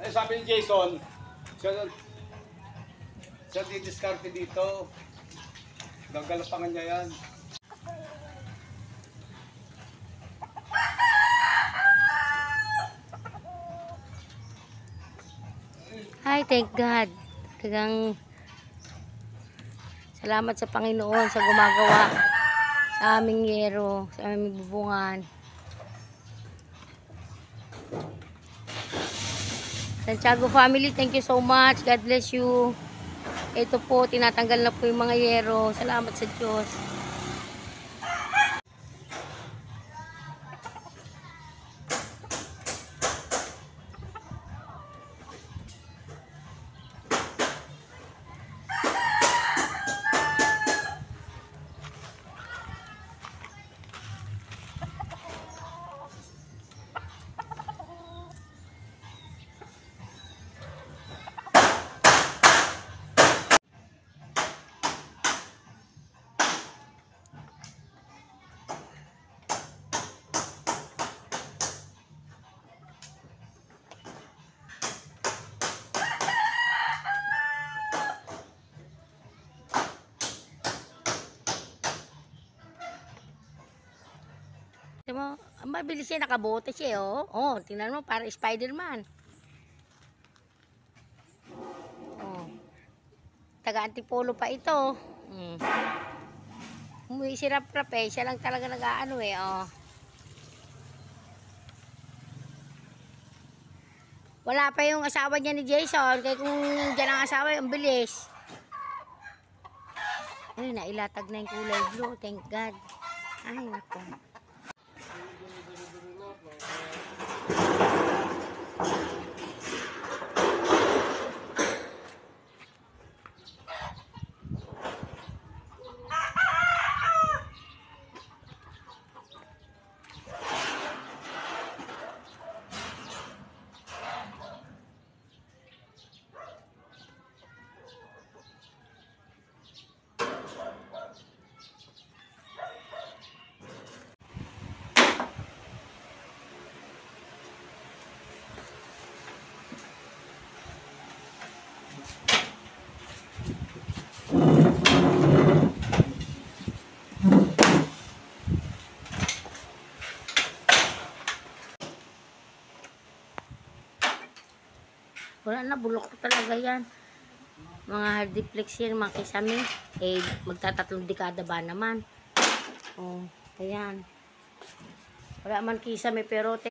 Ay, sabi ni Jason, siya didiskarte dito. Gagalapangan niya yan. Hi, thank God. Talagang salamat sa Panginoon sa gumagawa sa aming yero, sa aming bubungan. Santiago family, thank you so much. God bless you. Ito po, tinatanggal na po yung mga yero. Salamat sa Diyos. Mo, mabilis siya, nakabote siya, oh. Oh, tingnan mo, para Spider-Man. Oh. Taga-antipolo pa ito. Umuwi si Rap-Rap eh. Siya lang talaga nag-aano eh, oh. Wala pa yung asawa niya ni Jason. Kaya kung dyan ang asawa, ang bilis. Ay, nailatag na yung kulay blue. Thank God. Ay, naku. Wala na, bulok ko talaga yan. Mga hardiplex yan, mga kisame. Eh, magtatatlong dekada ba naman? Oh, ayan. Wala man kisame, pero